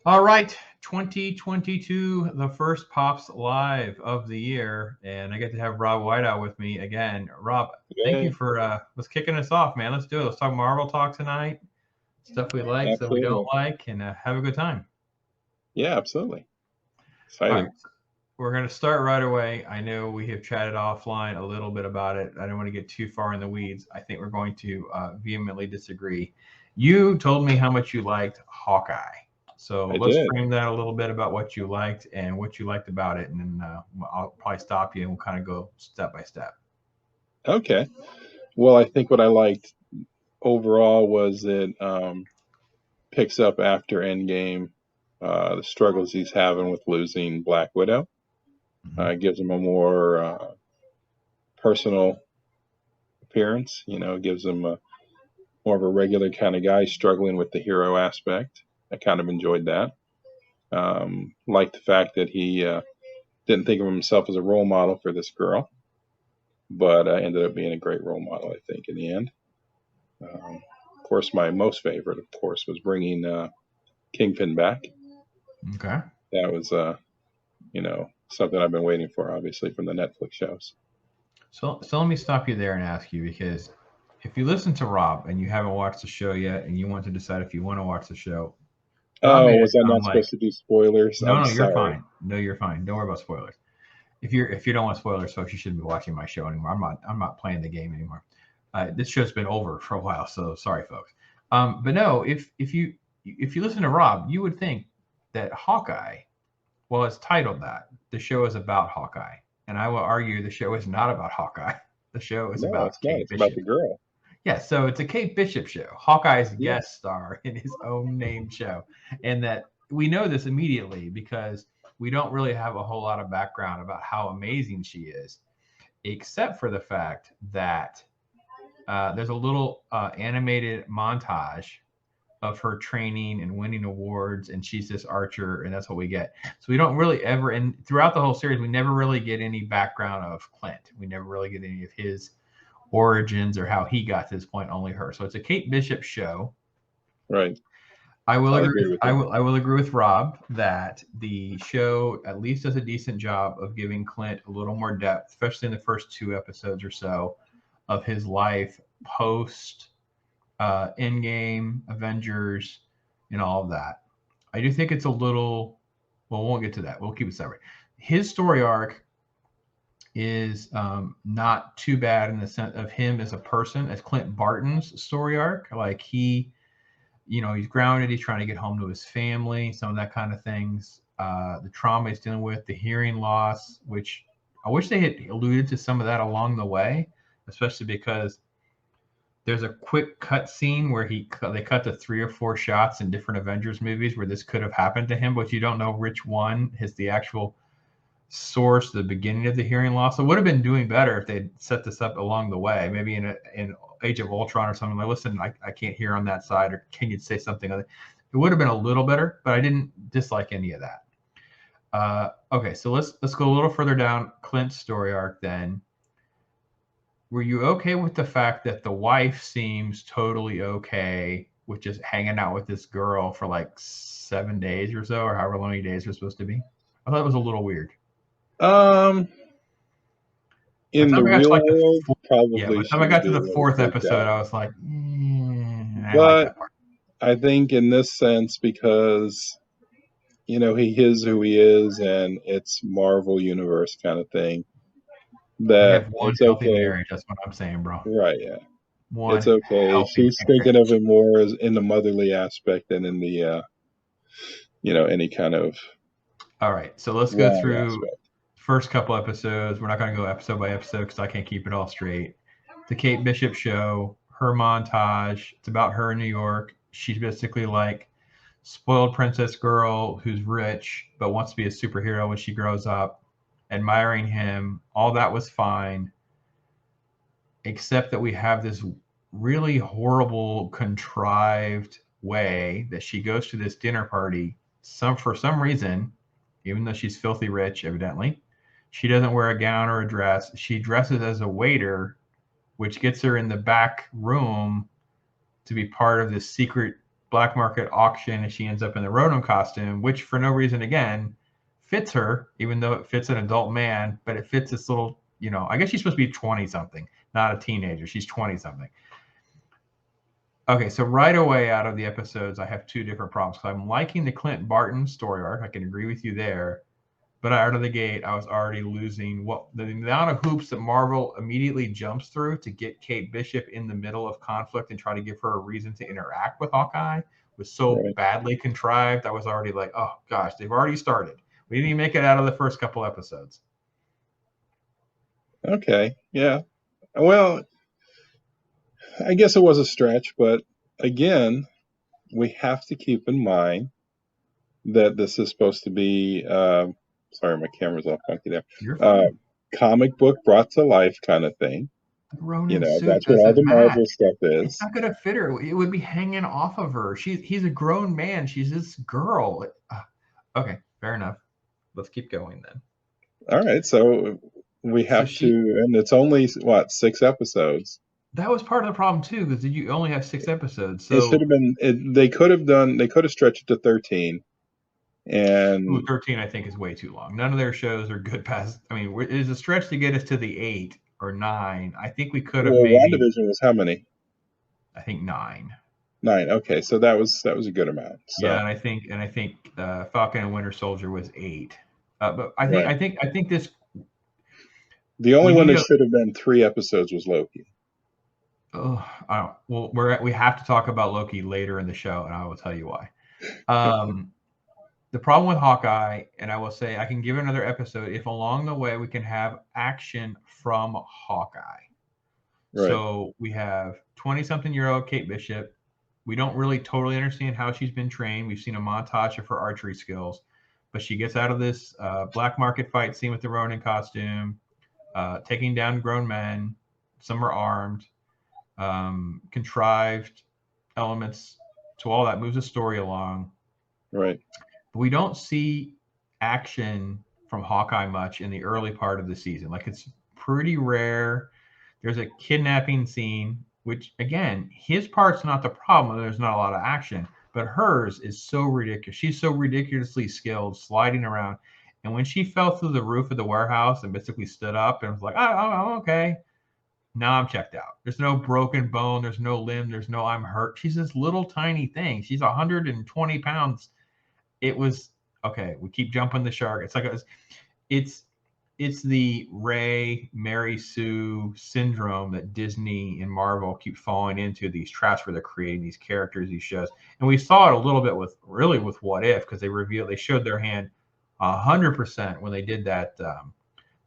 All right, 2022, the first Pops Live of the year, and I get to have Rob Weidow with me again. Rob, thank you Yeah, for let's kicking us off, man. Let's do it. Let's talk Marvel talk tonight, stuff we like, stuff we don't absolutely. like, and have a good time. Yeah, absolutely. All right, Excited. we're going to start right away. I know we have chatted offline a little bit about it. I don't want to get too far in the weeds. I think we're going to vehemently disagree. You told me how much you liked Hawkeye. So I let's did. frame that a little bit about what you liked and what you liked about it. And then I'll probably stop you and we'll kind of go step by step. Okay. Well, I think what I liked overall was it picks up after Endgame, the struggles he's having with losing Black Widow. Mm-hmm. Gives him a more personal appearance. Gives him more of a regular kind of guy struggling with the hero aspect. I kind of enjoyed that. Liked the fact that he didn't think of himself as a role model for this girl, but ended up being a great role model, I think, in the end. Of course, my most favorite, of course, was bringing Kingpin back. Okay. That was, something I've been waiting for, obviously, from the Netflix shows. So let me stop you there and ask you, because if you listen to Rob and you haven't watched the show yet and you want to decide if you want to watch the show, Rob Oh, made it was I sound not like supposed to do spoilers? no, I'm no, you're sorry. fine. No, you're fine. Don't worry about spoilers. If you don't want spoilers, folks, you shouldn't be watching my show anymore. I'm not playing the game anymore. This show's been over for a while, so sorry, folks. But no, if you listen to Rob, you would think that Hawkeye, well, it's titled that. The show is about Hawkeye, and I will argue the show is not about Hawkeye. The show is No, about it's not. Kate It's about Bishop. the girl. Yeah, so it's a Kate Bishop show. Hawkeye's Yeah, guest star in his own named show. And that we know this immediately because we don't really have a whole lot of background about how amazing she is, except for the fact that there's a little animated montage of her training and winning awards, and she's this archer, and that's what we get. So we don't really ever, and throughout the whole series, we never really get any background of Clint. We never really get any of his origins or how he got to this point. Only her. So it's a Kate Bishop show. right. I will I agree. agree with I you. will. I will agree with Rob that the show at least does a decent job of giving Clint a little more depth, especially in the first two episodes or so of his life post Endgame, Avengers, and all of that. I do think it's a little. Well, we won't get to that. We'll keep it separate. His story arc is not too bad in the sense of him as a person, as Clint Barton's story arc. Like he's grounded. He's trying to get home to his family, some of that kind of things. The trauma he's dealing with, the hearing loss, which I wish they had alluded to some of that along the way, especially because there's a quick cut scene where they cut to 3 or 4 shots in different Avengers movies where this could have happened to him, but you don't know which one is the actual source, the beginning of the hearing loss. It would have been doing better if they'd set this up along the way, maybe in Age of Ultron or something. Like, listen, I can't hear on that side, or can you say something other? It would have been a little better, but I didn't dislike any of that. Okay, so let's go a little further down Clint's story arc then. Were you okay with the fact that the wife seems totally okay with just hanging out with this girl for like 7 days or so, or however many days they're supposed to be? I thought it was a little weird. Um, By the in the time I got to real like the world, yeah, by probably the time I shouldn't got to be the able to fourth take episode, that. I was like, I like But that part. I think in this sense, because he is who he is, and it's Marvel Universe kind of thing. They That have one it's healthy okay, marriage. That's what I'm saying, bro. right? Yeah, it's One okay. healthy She's thinking of marriage. it more as in the motherly aspect than in the any kind of All right, so let's go wrong through aspect. first couple episodes. We're not going to go episode by episode because I can't keep it all straight. The Kate Bishop show, her montage. It's about her in New York. She's basically like spoiled princess girl who's rich but wants to be a superhero when she grows up. Admiring him, all that was fine, except that we have this really horrible, contrived way that she goes to this dinner party. For some reason, even though she's filthy rich, evidently, she doesn't wear a gown or a dress. She dresses as a waiter, which gets her in the back room to be part of this secret black market auction, and she ends up in the Ronin costume, which for no reason, again, fits her, even though it fits an adult man, but it fits this little, you know, I guess she's supposed to be 20 something, not a teenager. She's 20 something. Okay, so right away out of the episodes, I have two different problems. So I'm liking the Clint Barton story arc. I can agree with you there. But out of the gate, I was already losing what the amount of hoops that Marvel immediately jumps through to get Kate Bishop in the middle of conflict and try to give her a reason to interact with Hawkeye was so badly contrived. I was already like, oh gosh, they've already started. We didn't even make it out of the first couple episodes. Okay, yeah. Well, I guess it was a stretch, but again, we have to keep in mind that this is supposed to be, sorry, my camera's all funky there, comic book brought to life kind of thing. Ronin suit that's what all the Marvel stuff is. It's not gonna fit her. It would be hanging off of her. He's a grown man. She's this girl. Okay, fair enough. Let's keep going then. All right, so we have to, and it's only what, 6 episodes. That was part of the problem too, because you only have 6 episodes. So it should have been. They could have stretched it to 13. And 13, I think, is way too long. None of their shows are good past. I mean, it is a stretch to get us to the 8 or 9. I think we could have maybe. WandaVision was how many? I think 9. 9. Okay, so that was a good amount. So. Yeah, and I think Falcon and Winter Soldier was 8. But I think this. The only one that should have been 3 episodes was Loki. Oh, I don't. Well, we have to talk about Loki later in the show, and I will tell you why. The problem with Hawkeye, and I will say I can give another episode if along the way we can have action from Hawkeye. Right. So we have 20-something-year-old Kate Bishop. We don't really totally understand how she's been trained. We've seen a montage of her archery skills, but she gets out of this black market fight scene with the Ronin costume, taking down grown men. Some are armed. Contrived elements to all that moves the story along. Right. But we don't see action from Hawkeye much in the early part of the season. Like, it's pretty rare. There's a kidnapping scene, which again, his part's not the problem. There's not a lot of action, but hers is so ridiculous. She's so ridiculously skilled sliding around. And when she fell through the roof of the warehouse and basically stood up and was like, oh, okay. Now I'm checked out. There's no broken bone. There's no limb. There's no I'm hurt. She's this little tiny thing. She's 120 pounds. It was okay. We keep jumping the shark. It's like it's the Ray, Mary Sue syndrome that Disney and Marvel keep falling into, these traps where they're creating these characters, these shows. And we saw it a little bit with What If, because they showed their hand 100% when they did that.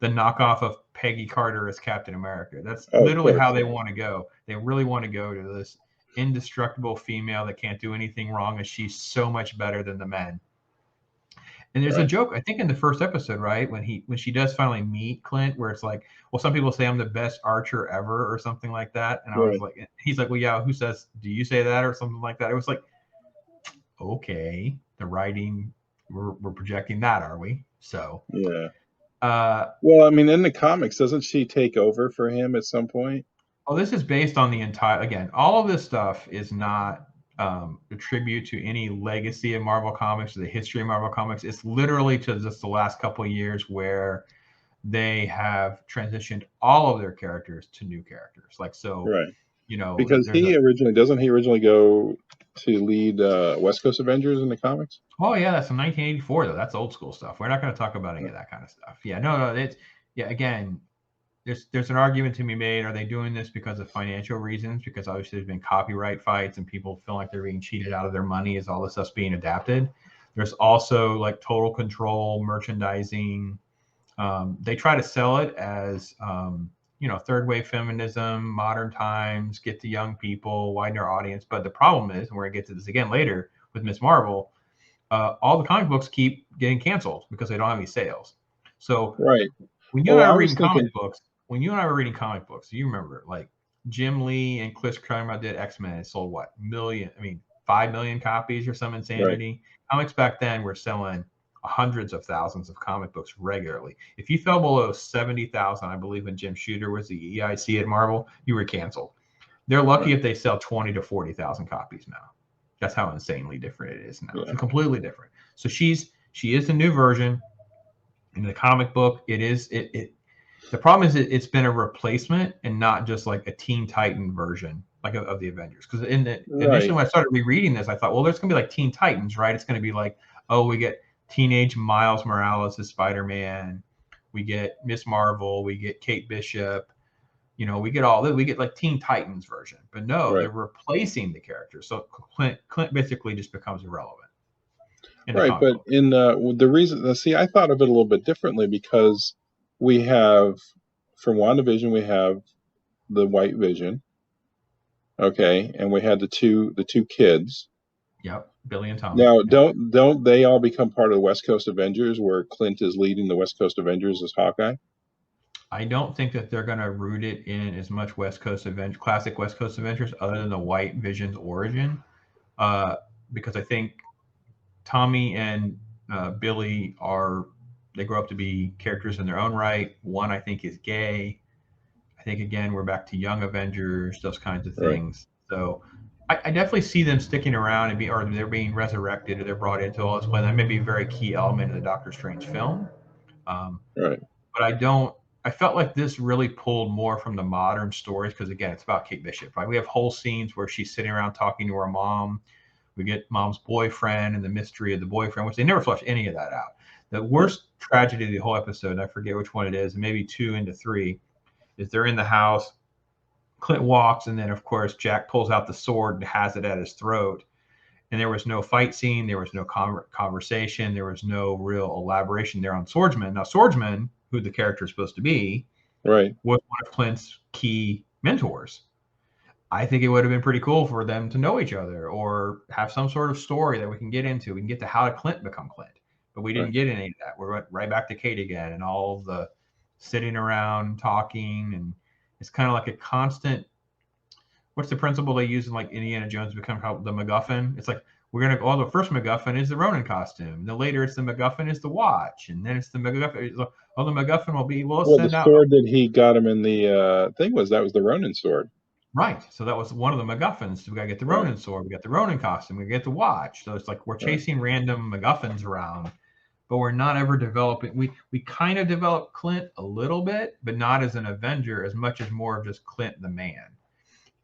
The knockoff of Peggy Carter as Captain America. That's literally how they want to go. They really want to go to this indestructible female that can't do anything wrong, and she's so much better than the men. And there's a joke, I think, in the first episode, right, when she does finally meet Clint, where it's like, well, some people say I'm the best archer ever or something like that. And I was like, he's like, well, yeah, who says, do you say that or something like that? It was like, okay, the writing, we're projecting that, are we? So yeah. Well, I mean, in the comics, doesn't she take over for him at some point? Oh, this is based on the entire. Again, all of this stuff is not a tribute to any legacy of Marvel Comics or the history of Marvel Comics. It's literally to just the last couple of years where they have transitioned all of their characters to new characters. Like, so, you know, because doesn't he originally go to lead West Coast Avengers in the comics? Oh yeah, that's from 1984 though. That's old school stuff. We're not going to talk about any of that kind of stuff. Yeah, no, it's again, there's an argument to be made. Are they doing this because of financial reasons? Because obviously there's been copyright fights and people feel like they're being cheated out of their money as all this stuff's being adapted. There's also like total control merchandising. They try to sell it as you know, third wave feminism, modern times, get to young people, widen our audience. But the problem is, and we're gonna get to this again later with Ms. Marvel, all the comic books keep getting canceled because they don't have any sales. So when you and I were reading comic books, you remember like Jim Lee and Chris Claremont did X-Men. It sold 5 million copies or some insanity. Comics back then were selling hundreds of thousands of comic books regularly. If you fell below 70,000, I believe when Jim Shooter was the EIC at Marvel, you were canceled. They're lucky if they sell 20 to 40,000 copies now. That's how insanely different it is now. Yeah. It's completely different. So she is the new version. In the comic book, it is it. The problem is it's been a replacement and not just like a Teen Titan version like of the Avengers. Because initially Right. when I started rereading this, I thought, well, there's gonna be like Teen Titans, right? It's gonna be like, oh, we get teenage Miles Morales as Spider-Man, we get Miss Marvel, we get Kate Bishop, we get all that. We get like Teen Titans version. But no, Right. they're replacing the character. So Clint basically just becomes irrelevant in the Right. comic But book. in the reason, see, I thought of it a little bit differently because we have, from WandaVision, we have the White Vision. Okay. And we had the two kids. Yep, Billy and Tommy. Now, Yep. don't they all become part of the West Coast Avengers, where Clint is leading the West Coast Avengers as Hawkeye? I don't think that they're going to root it in as much classic West Coast Avengers, other than the White Vision's origin, because I think Tommy and Billy they grow up to be characters in their own right. One, I think, is gay. I think, again, we're back to Young Avengers, those kinds of Right. things. So I definitely see them sticking around or they're being resurrected, or they're brought into all this play. That may be a very key element of the Doctor Strange film. Right. But I felt like this really pulled more from the modern stories because, again, it's about Kate Bishop. Right? We have whole scenes where she's sitting around talking to her mom. We get mom's boyfriend and the mystery of the boyfriend, which they never flesh any of that out. The worst tragedy of the whole episode, and I forget which one it is, maybe 2 into 3, is they're in the house. Clint walks, and then, of course, Jack pulls out the sword and has it at his throat. And there was no fight scene. There was no conversation. There was no real elaboration there on Swordsman. Now, Swordsman, who the character is supposed to be, Right. was one of Clint's key mentors. I think it would have been pretty cool for them to know each other or have some sort of story that we can get into. We can get to how did Clint become Clint, but we didn't Right. get any of that. We're right back to Kate again and all of the sitting around talking, and it's kind of like a constant. What's the principle they use in like Indiana Jones become called the MacGuffin? It's like the first MacGuffin is the Ronin costume. Then later it's the MacGuffin is the watch, and then it's the MacGuffin. The MacGuffin will be Well, the send out. sword that he got him in the thing was the Ronin sword. Right. So that was one of the MacGuffins. We got to get the Right. Ronin sword. We got the Ronin costume. We get the watch. So it's like we're chasing random MacGuffins around, but we're not ever developing. We kind of develop Clint a little bit, but not as an Avenger as much as more of just Clint the man.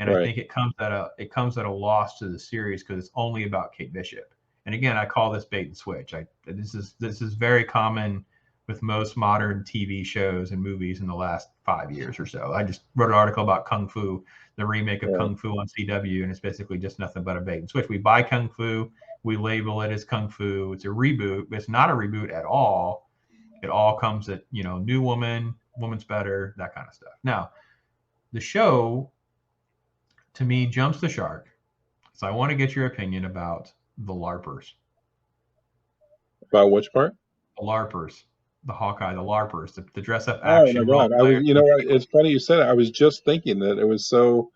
And I Right. think it comes at a loss to the series because it's only about Kate Bishop. And again, I call this bait and switch. This is very common with most modern TV shows and movies in the last 5 years or so. I just wrote an article about Kung Fu, the remake of Kung Fu on CW, and it's basically just nothing but a bait and switch. We buy Kung Fu, we label it as Kung Fu. It's a reboot, but it's not a reboot at all. It all comes at new woman's better, that kind of stuff. Now, the show, to me, jumps the shark. So I want to get your opinion about the LARPers. About which part? The LARPers, the Hawkeye, the LARPers, the dress-up Oh my action role God! I was, players. you know what? It's funny you said it. I was just thinking that it was so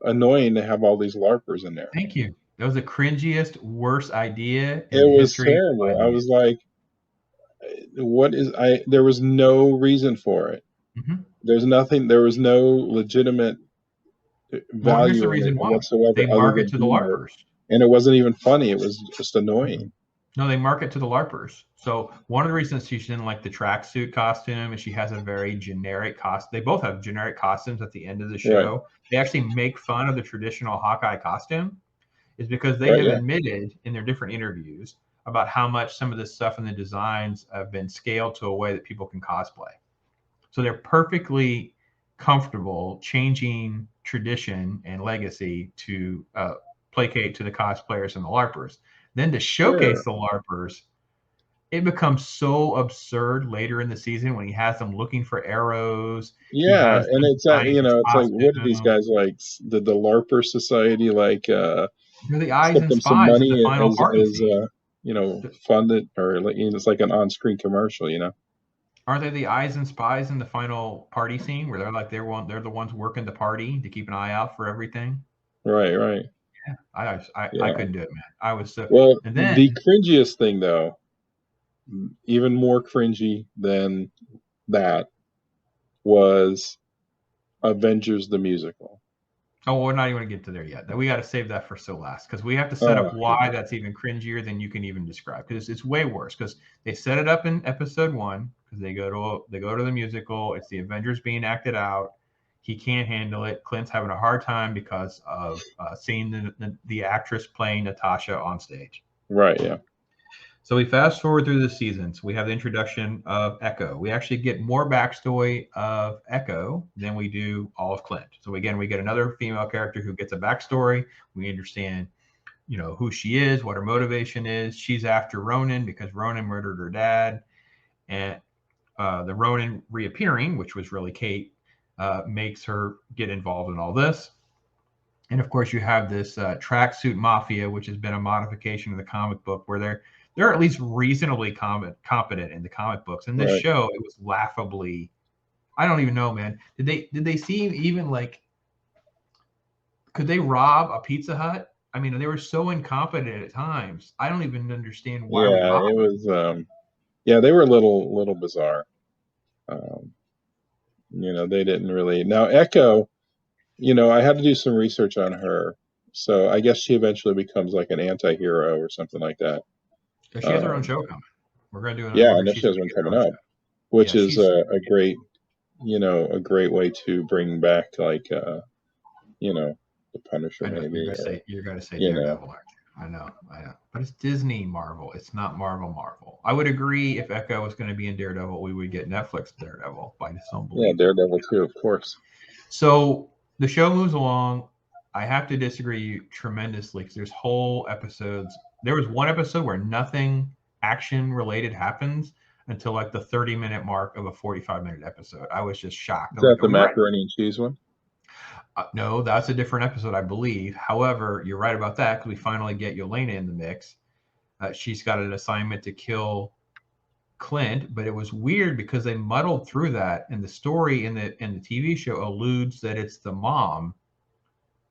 annoying to have all these LARPers in there. Thank you. That was the cringiest, worst idea in It the was history terrible. of I ideas. was like, what is there was no reason for it. Mm-hmm. There was no legitimate Well, here's the value in it reason why. whatsoever They other market than to the humor. LARPers. And it wasn't even funny. It was just annoying. No, they market to the LARPers. So one of the reasons she didn't like the tracksuit costume is she has a very generic costume. They both have generic costumes at the end of the show. Right. They actually make fun of the traditional Hawkeye costume, is because they Right, have yeah. admitted in their different interviews about how much some of this stuff in the designs have been scaled to a way that people can cosplay. So they're perfectly comfortable changing tradition and legacy to placate to the cosplayers and the LARPers. Then to showcase the LARPers, it becomes so absurd later in the season when he has them looking for arrows. Yeah, and it's it's like, what did these costume. guys like? Did the LARPer Society They're the eyes slip and them some spies in the money final party as scene. fund it, or it's like an on-screen commercial, Aren't they the eyes and spies in the final party scene where they're the ones working the party to keep an eye out for everything? Right, right. Yeah, I Yeah. couldn't do it, man. I was so. Well, And then the cringiest thing, though, even more cringy than that, was Avengers the musical. Oh, we're not even going to get to there yet. We got to save that for so last because we have to set up why that's even cringier than you can even describe. Because it's way worse. Because they set it up in episode 1 because they go to the musical. It's the Avengers being acted out. He can't handle it. Clint's having a hard time because of seeing the actress playing Natasha on stage. Right. Yeah. So we fast forward through the seasons. We have the introduction of Echo. We actually get more backstory of Echo than we do all of Clint. So again, we get another female character who gets a backstory. We understand, who she is, what her motivation is. She's after Ronan because Ronan murdered her dad, and the Ronan reappearing, which was really Kate, makes her get involved in all this. And of course, you have this tracksuit mafia, which has been a modification of the comic book, where they're at least reasonably competent in the comic books. In this show, it was laughably. I don't even know, man. Did they seem even like? Could they rob a Pizza Hut? I mean, they were so incompetent at times. I don't even understand why we robbed. It was. Yeah, they were a little bizarre. They didn't really. Now Echo, I had to do some research on her. So I guess she eventually becomes like an anti-hero or something like that. She has her own show coming. We're going to do I know she has one coming up, which is a great, a great way to bring back like, the Punisher maybe. You're going to say Daredevil. I know. But it's Disney Marvel. It's not Marvel. I would agree if Echo was going to be in Daredevil, we would get Netflix Daredevil by some belief. Yeah, Daredevil too, of course. So the show moves along. I have to disagree tremendously because there's whole episodes. There was one episode where nothing action related happens until like the 30-minute mark of a 45-minute episode. I was just shocked. Is that the macaroni and cheese one? No, that's a different episode, I believe. However, you're right about that because we finally get Yelena in the mix. She's got an assignment to kill Clint, but it was weird because they muddled through that, and the story in the TV show alludes that it's the mom,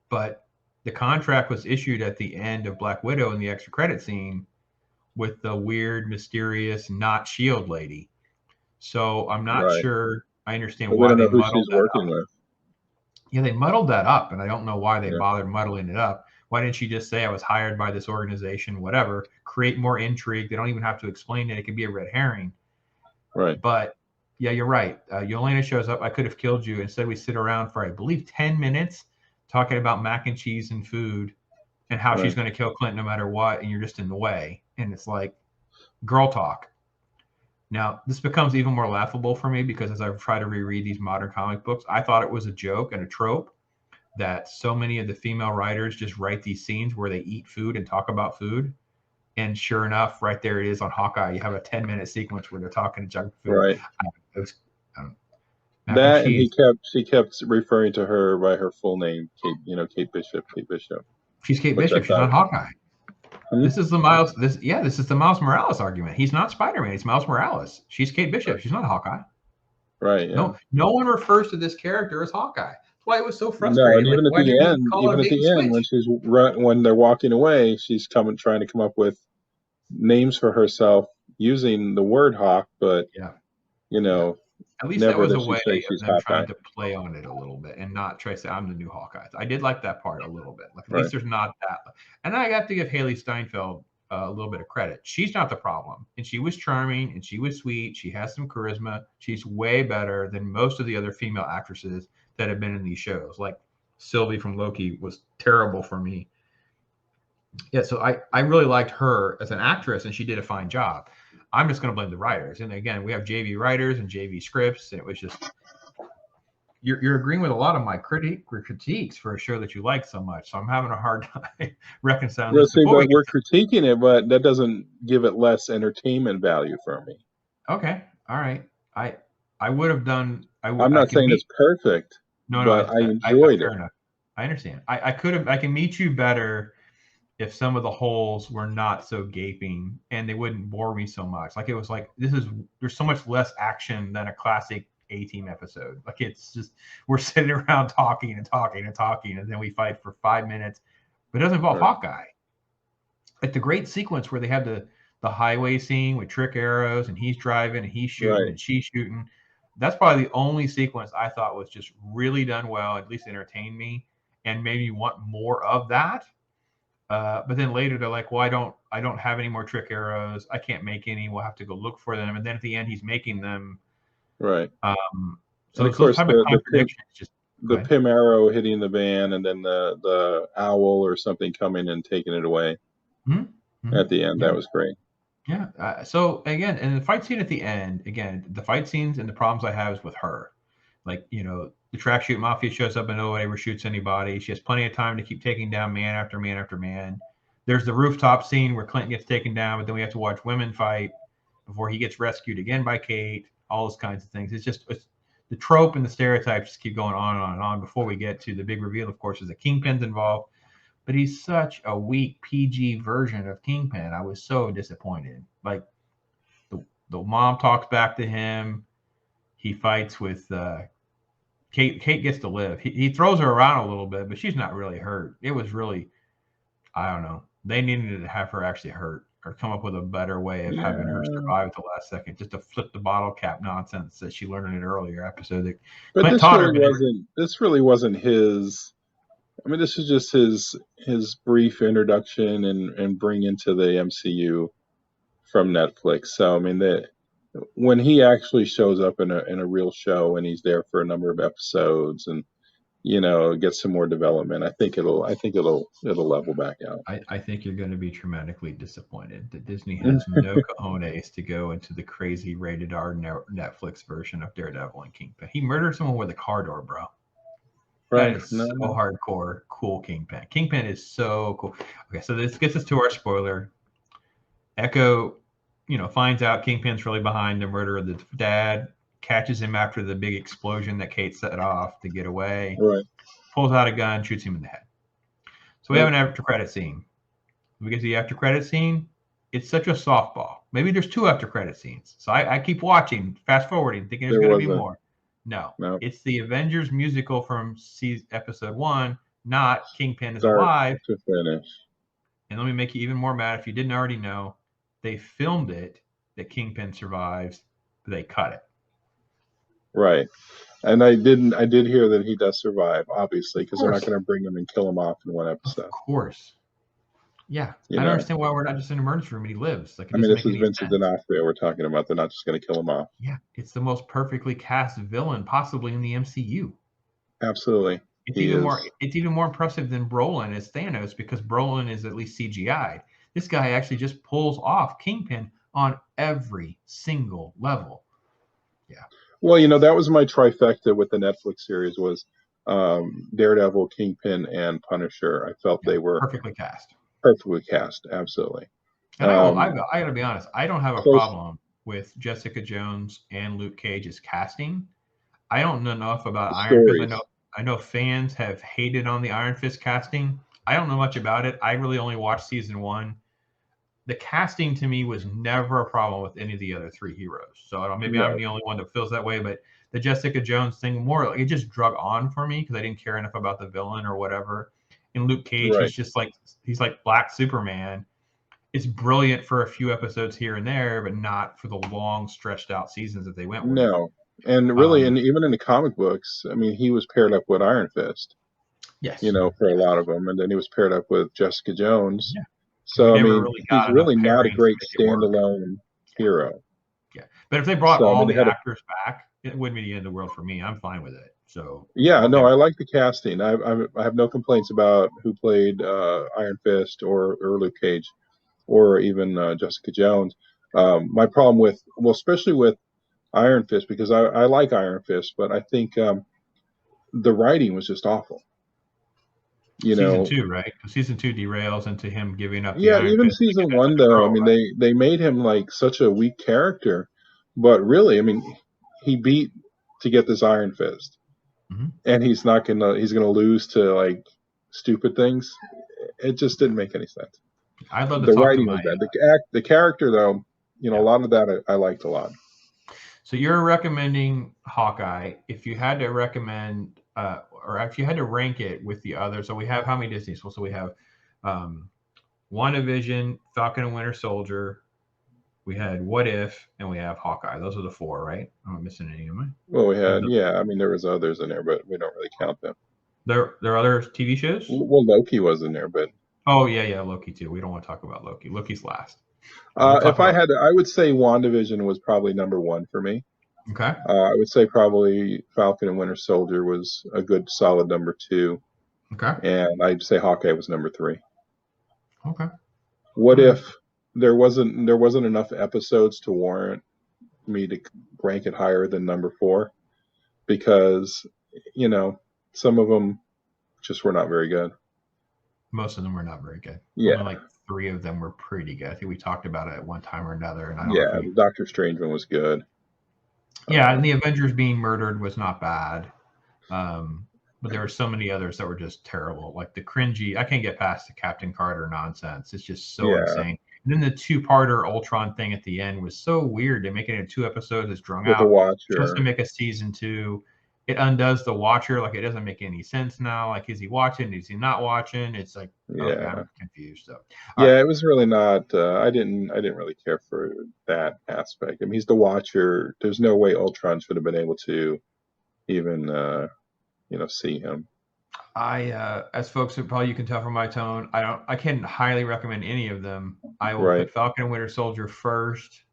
but the contract was issued at the end of Black Widow in the extra credit scene with the weird, mysterious, not Shield lady. So I'm not sure. I understand why they muddled that up. Yeah, they muddled that up, and I don't know why they bothered muddling it up. Why didn't she just say I was hired by this organization, whatever, create more intrigue? They don't even have to explain it. It could be a red herring. Right. But yeah, you're right. Yelena shows up. I could have killed you. Instead, we sit around for, I believe, 10 minutes talking about mac and cheese and food and how she's going to kill Clint no matter what, and you're just in the way. And it's like girl talk. Now, this becomes even more laughable for me because as I try to reread these modern comic books, I thought it was a joke and a trope that so many of the female writers just write these scenes where they eat food and talk about food. And sure enough, right there it is on Hawkeye. You have a 10-minute sequence where they're talking to junk food. Right. And she kept referring to her by her full name, Kate, Kate Bishop. She's Kate Bishop. She's not Hawkeye. This is the Miles. This is the Miles Morales argument. He's not Spider-Man. He's Miles Morales. She's Kate Bishop. She's not Hawkeye. Right. Yeah. No one refers to this character as Hawkeye. That's why it was so frustrating. No, and even at the end, when they're walking away, she's trying to come up with names for herself using the word Hawk, but at least that was a way of them trying to play on it a little bit and not try to say I'm the new Hawkeye. I did like that part a little bit. Like at least there's not that. And I have to give Haley Steinfeld a little bit of credit. She's not the problem, and she was charming and she was sweet. She has some charisma. She's way better than most of the other female actresses that have been in these shows. Like Sylvie from Loki was terrible for me. Yeah, so I really liked her as an actress, and she did a fine job. I'm just going to blame the writers. And again, we have JV writers and JV scripts, and it was just you're agreeing with a lot of my critiques for a show that you like so much. So I'm having a hard time reconciling. Well, see, but we're critiquing it, but that doesn't give it less entertainment value for me. Okay, all right. I would have done. I'm not saying it's perfect. No, but I enjoyed it. Enough. I understand. I can meet you better if some of the holes were not so gaping and they wouldn't bore me so much. Like it was like there's so much less action than a classic A-Team episode. Like it's just we're sitting around talking and then we fight for 5 minutes. But it doesn't involve Hawkeye. Like the great sequence where they have the highway scene with trick arrows and he's driving and he's shooting and she's shooting. That's probably the only sequence I thought was just really done well, at least entertained me. and maybe want more of that. But then later they're like, well, I don't have any more trick arrows. I can't make any. We'll have to go look for them. And then at the end, he's making them. Right. So And of it's those course, type of contradictions. the Pym arrow hitting the van, and then the owl or something coming and taking it away at the end. Yeah. That was great. Yeah. So again, and the fight scene at the end, again, the fight scenes and the problems I have is with her. Like, you know, the track shoot mafia shows up and nobody ever shoots anybody. She has plenty of time to keep taking down man after man after man. There's the rooftop scene where Clint gets taken down, but then we have to watch women fight before he gets rescued again by Kate. All those kinds of things. It's the trope and the stereotypes just keep going on and on and on before we get to the big reveal. Of course, is that Kingpin's involved, but he's such a weak PG version of Kingpin. I was so disappointed. Like the mom talks back to him. He fights with Kate gets to live. He throws her around a little bit, but she's not really hurt. It was really, I don't know. They needed to have her actually hurt or come up with a better way of having her survive at the last second, just to flip the bottle cap nonsense that she learned in an earlier episode. But this really wasn't his. I mean, this is just his brief introduction and bring into the MCU from Netflix. So I mean, when he actually shows up in a real show and he's there for a number of episodes and get some more development, I think it'll level back out. I think you're going to be traumatically disappointed that Disney has no cojones to go into the crazy rated R Netflix version of Daredevil and Kingpin. He murdered someone with a car door, bro. Right. That is so hardcore, cool Kingpin. Kingpin is so cool. Okay, so this gets us to our spoiler. Echo, finds out Kingpin's really behind the murder of the dad, catches him after the big explosion that Kate set off to get away. Right. Pulls out a gun, shoots him in the head. So we have an after credit scene. When we get to the after credit scene, it's such a softball. Maybe there's 2 after credit scenes. So I keep watching, fast forwarding, thinking there's going to be more. No, it's the Avengers musical from episode 1, not Kingpin is alive. To finish. And let me make you even more mad if you didn't already know. They filmed it that Kingpin survives, but they cut it. Right. And I did hear that he does survive, obviously, because they're not going to bring him and kill him off in one episode. Of course. Yeah. I don't understand why we're not just in an emergency room and he lives. Like, this is Vincent D'Onofrio we're talking about. They're not just going to kill him off. Yeah. It's the most perfectly cast villain possibly in the MCU. Absolutely. It's even more impressive than Brolin as Thanos because Brolin is at least CGI'd. This guy actually just pulls off Kingpin on every single level. Yeah. Well, that was my trifecta with the Netflix series was Daredevil, Kingpin, and Punisher. I felt they were perfectly cast. Perfectly cast, absolutely. And I got to be honest, I don't have a problem with Jessica Jones and Luke Cage's casting. I don't know enough about Iron Fist. I know fans have hated on the Iron Fist casting. I don't know much about it. I really only watched season 1. The casting to me was never a problem with any of the other 3 heroes. So maybe I'm the only one that feels that way, but the Jessica Jones thing it just drug on for me because I didn't care enough about the villain or whatever. And Luke Cage, he's like Black Superman. It's brilliant for a few episodes here and there, but not for the long stretched out seasons that they went with. No. And really, and even in the comic books, I mean, he was paired up with Iron Fist. Yes. For a lot of them. And then he was paired up with Jessica Jones. Yeah. So, he's really not a great standalone hero. Yeah. But if they brought all the actors back, it wouldn't be the end of the world for me. I'm fine with it. So. Yeah, no, I like the casting. I have no complaints about who played Iron Fist or Luke Cage or even Jessica Jones. My problem especially with Iron Fist, because I like Iron Fist, but I think the writing was just awful. Season 2, right? Season 2 derails into him giving up. Even season 1, though. I mean, they made him like such a weak character, but really, I mean, he beat to get this Iron Fist, and he's gonna lose to like stupid things. It just didn't make any sense. I'd love to the talk writing to was bad. The character, though, a lot of that I liked a lot. So you're recommending Hawkeye. If you had to recommend, or if you had to rank it with the others, so we have how many Disney? So we have WandaVision, Falcon and Winter Soldier. We had What If, and we have Hawkeye. Those are the 4, right? I'm not missing any, am I? Well, we had, I mean, there was others in there, but we don't really count them. There are other TV shows. Well, Loki was in there, but Oh yeah, Loki too. We don't want to talk about Loki. Loki's last. We'll talk if I about. had to, I would say WandaVision was probably number one for me. Okay. I would say probably Falcon and Winter Soldier was a good solid number two, Okay. and I'd say Hawkeye was number three. Okay. What All right. if there wasn't enough episodes to warrant me to rank it higher than number four? Because you know some of them just were not very good. Most of them were not very good. Only Yeah, like 3 of them were pretty good. I think we talked about it at one time or another, and I don't know if yeah. we. The Doctor Strange one was good. Yeah, Uh, and the Avengers being murdered was not bad. Um, but there were so many others that were just terrible. Like the cringy, I can't get past the Captain Carter nonsense. It's just so yeah, insane. And then the 2-parter Ultron thing at the end was so weird. They make it in 2 episodes. It's drung with the out. Just to Watcher. make a season 2. It undoes the Watcher. Like it doesn't make any sense now. Like is he watching? Is he not watching? It's like okay, Yeah, I'm confused. So all right. yeah. It was really not. I didn't really care for that aspect. I mean, he's the Watcher. There's no way Ultron should have been able to even see him. As folks who probably you can tell from my tone, I can't highly recommend any of them. I will Right. put Falcon and Winter Soldier first.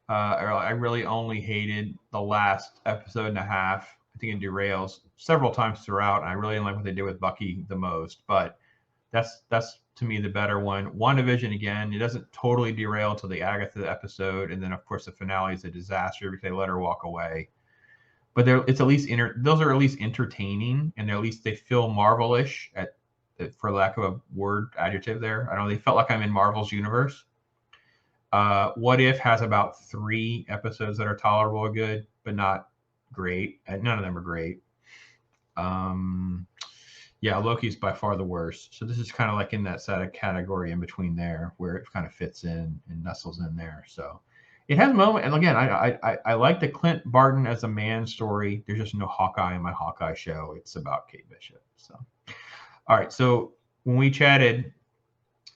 I really only hated the last episode and a half. I think it derails several times throughout. And I really didn't like what they did with Bucky the most, but that's to me the better one. WandaVision again, it doesn't totally derail till the Agatha episode, and then of course the finale is a disaster because they let her walk away. But it's at least those are at least entertaining, and at least they feel Marvelish for lack of a word adjective there. I don't know, they felt like I'm in Marvel's universe. What If has about 3 episodes that are tolerable or good, but not great. None of them are great. Um, yeah, Loki's by far the worst. So this is kind of like in that set of category in between there, where it kind of fits in and nestles in there. So it has a moment. And again, I like the Clint Barton as a man story. There's just no Hawkeye in my Hawkeye show. It's about Kate Bishop. So all right. So when we chatted,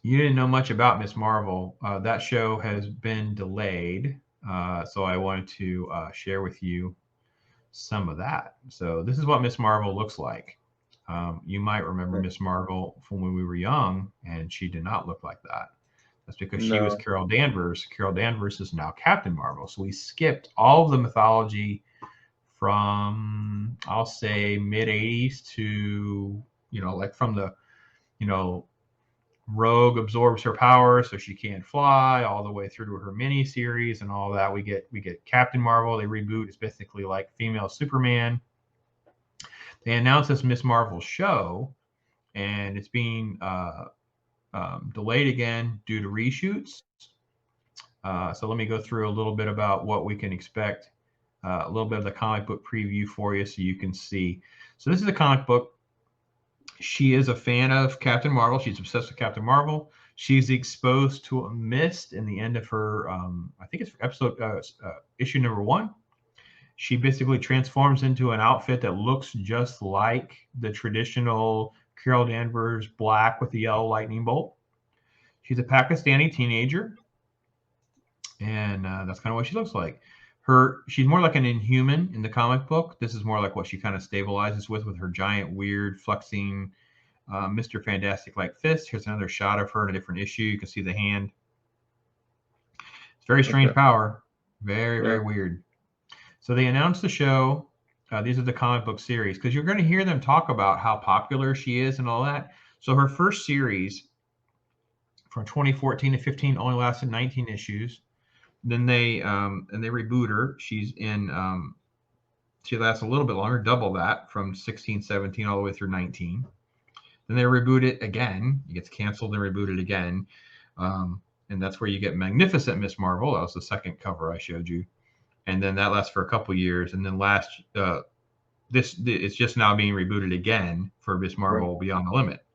you didn't know much about Miss Marvel. That show has been delayed. So I wanted to share with you some of that. So this is what Miss Marvel looks like. You might remember Miss Marvel from when we were young, and she did not look like that. That's because she was No. Carol Danvers. Carol Danvers is now Captain Marvel. So we skipped all of the mythology from, I'll say, mid 80s to, like from the, you know, Rogue absorbs her power so she can't fly, all the way through to her mini series and all that. We get Captain Marvel. They reboot. It's basically like female Superman. They announced this Miss Marvel show, and it's being delayed again due to reshoots. So let me go through a little bit about what we can expect. A little bit of the comic book preview for you so you can see. So this is a comic book. She is a fan of Captain Marvel. She's obsessed with Captain Marvel. She's exposed to a mist in the end of her, I think it's issue number 1. She basically transforms into an outfit that looks just like the traditional Carol Danvers black with the yellow lightning bolt. She's a Pakistani teenager, and that's kind of what she looks like. She's more like an Inhuman in the comic book. This is more like what she kind of stabilizes with her giant, weird, flexing Mr. Fantastic like fist. Here's another shot of her in a different issue. You can see the hand. It's very strange Okay. power. Very, Yeah. very weird. So they announced the show. These are the comic book series because you're going to hear them talk about how popular she is and all that. So her first series from 2014 to 15 only lasted 19 issues. Then they reboot her. She lasts a little bit longer, double that from 16, 17 all the way through 19. Then they reboot it again. It gets canceled and rebooted again. And that's where you get Magnificent Miss Marvel. That was the second cover I showed you. And then that lasts for a couple years. And then it's just now being rebooted again for Miss Right. Marvel Beyond the Limit.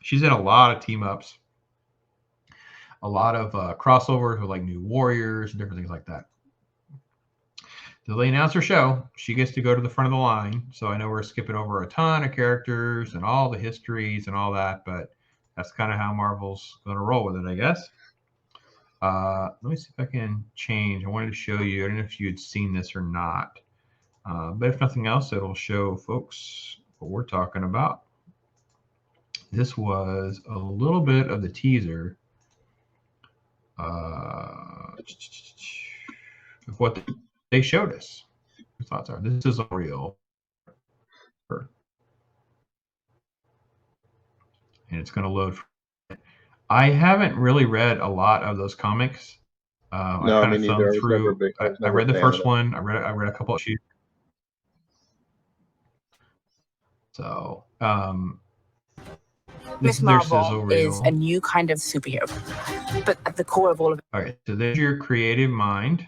She's in a lot of team ups, a lot of crossovers with like New Warriors and different things like that. So they announce her show. She gets to go to the front of the line. So I know we're skipping over a ton of characters and all the histories and all that, but that's kind of how Marvel's going to roll with it, I guess. Let me see if I can change. I wanted to show you. I don't know if you had seen this or not. But if nothing else, it'll show folks what we're talking about. This was a little bit of the teaser of what they showed us. Your thoughts are, this is a real, and it's going to load. I haven't really read a lot of those comics. No, I I kind mean, of neither. thumbed through. I read the first one. I read a couple of issues. So, Miss Marvel is a new kind of superhero, but at the core of all of it. All right, so there's your creative mind,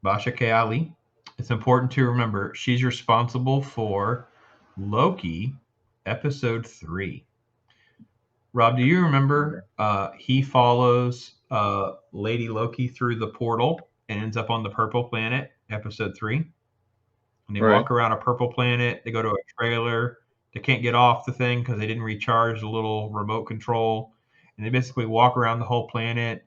Basha K. Ali. It's important to remember she's responsible for Loki, episode 3. Rob, do you remember he follows Lady Loki through the portal and ends up on the Purple Planet, episode 3? And they walk around a purple planet. They go to a trailer. They can't get off the thing because they didn't recharge the little remote control. And they basically walk around the whole planet.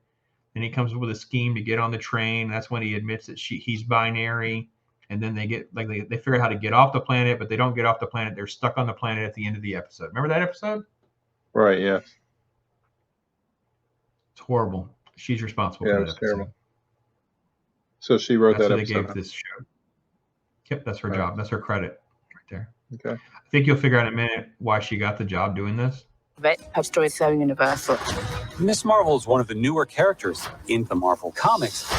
And he comes up with a scheme to get on the train. That's when he admits that he's binary. And then they get they figure out how to get off the planet, but they don't get off the planet. They're stuck on the planet at the end of the episode. Remember that episode? Right. Yeah. It's horrible. She's responsible for that episode. Terrible. So she wrote that episode. They gave this show. Yep, that's her job. That's her credit right there. Okay. I think you'll figure out in a minute why she got the job doing this. Her story is so universal. Miss Marvel is one of the newer characters in the Marvel comics.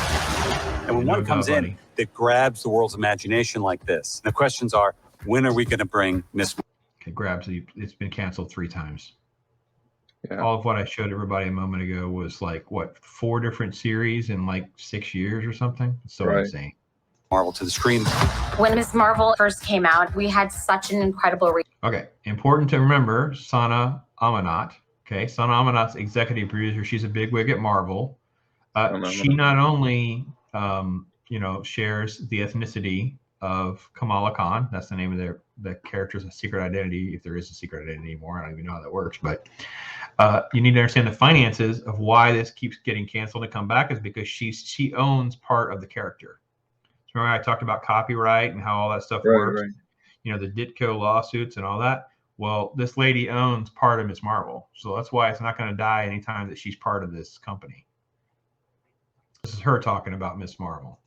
And when one comes in that grabs the world's imagination like this, the questions are, when are we going to bring Miss Marvel? Okay, grabs. It's been canceled 3 times. Yeah. All of what I showed everybody a moment ago was 4 different series in 6 years or something. It's so insane. Marvel to the screen. When Miss Marvel first came out, we had such an incredible Okay, important to remember, Sana Amanat. Okay, Sana Amanat's executive producer. She's a bigwig at Marvel. She not only, shares the ethnicity of Kamala Khan. That's the name of the character's secret identity, if there is a secret identity anymore. I don't even know how that works, but you need to understand the finances of why this keeps getting canceled and come back is because she owns part of the character. Remember I talked about copyright and how all that stuff works? Right. The Ditko lawsuits and all that. Well, this lady owns part of Miss Marvel. So that's why it's not going to die anytime that she's part of this company. This is her talking about Miss Marvel.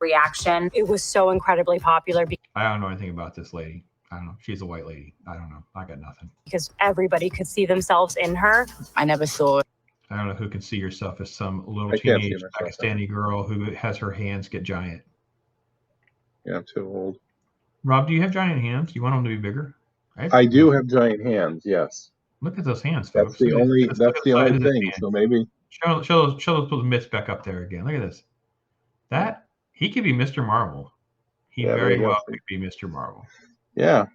Reaction. It was so incredibly popular. I don't know anything about this lady. I don't know. She's a white lady. I don't know. I got nothing. Because everybody could see themselves in her. I never saw it. I don't know who can see yourself as some little teenage Pakistani girl who has her hands get giant. Yeah, I'm too old. Rob, do you have giant hands? You want them to be bigger? I do have giant hands. Yes. Look at those hands, folks. That's the only thing. So maybe show those mitts back up there again. Look at this. That he could be Mr. Marvel. He very well could be Mr. Marvel. Yeah.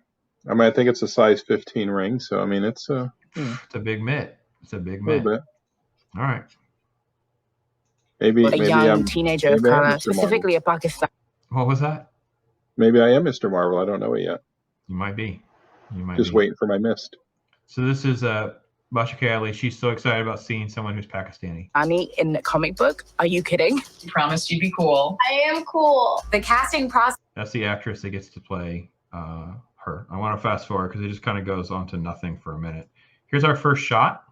I mean, I think it's a size 15 ring. So I mean, it's a big mitt. It's a big mitt. All right. Maybe a young teenager of color, specifically a Pakistan. What was that? Maybe I am Mr. Marvel. I don't know it yet. You might be. Just waiting for my mist. So this is Basha K. Ali. She's so excited about seeing someone who's Pakistani. Annie in the comic book? Are you kidding? You promised you'd be cool. I am cool. The casting process. That's the actress that gets to play her. I want to fast forward because it just kind of goes on to nothing for a minute. Here's our first shot.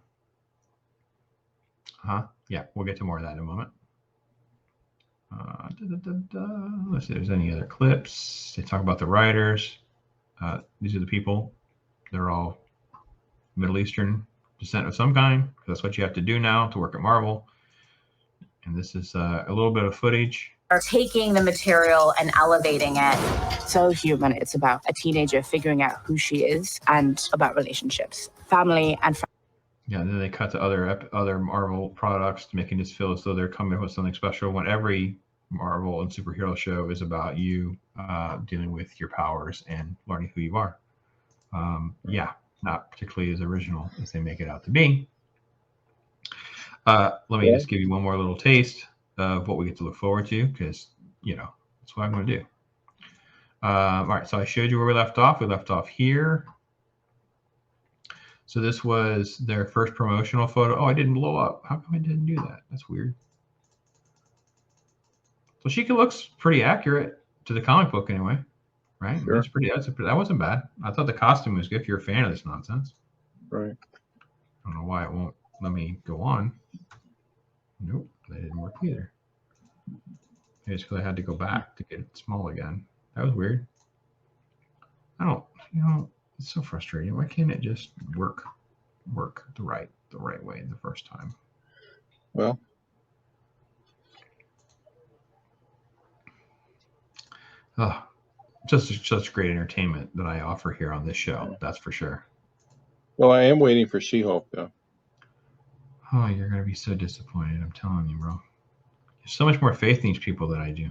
Yeah, we'll get to more of that in a moment. Let's see if there's any other clips. They talk about the writers. These are the people. They're all Middle Eastern descent of some kind. That's what you have to do now to work at Marvel. And this is a little bit of footage. Are taking the material and elevating it. So human. It's about a teenager figuring out who she is and about relationships, family, and friends. Yeah, and then they cut to other Marvel products, making this feel as though they're coming up with something special when every Marvel and superhero show is about you dealing with your powers and learning who you are. Yeah, not particularly as original as they make it out to be. Let me just give you one more little taste of what we get to look forward to, because, that's what I'm going to do. All right, so I showed you where we left off. We left off here. So this was their first promotional photo. Oh, I didn't blow up. How come I didn't do that? That's weird. So she looks pretty accurate to the comic book anyway. right? Sure. That wasn't bad. I thought the costume was good if you're a fan of this nonsense. Right. I don't know why it won't let me go on. Nope, that didn't work either. Basically, I had to go back to get it small again. That was weird. I don't, it's so frustrating. Why can't it just work the right way the first time? Well, Just such great entertainment that I offer here on this show. That's for sure. well, I am waiting for She-Hulk though. Oh, you're gonna be so disappointed. I'm telling you, bro. There's so much more faith in these people than I do.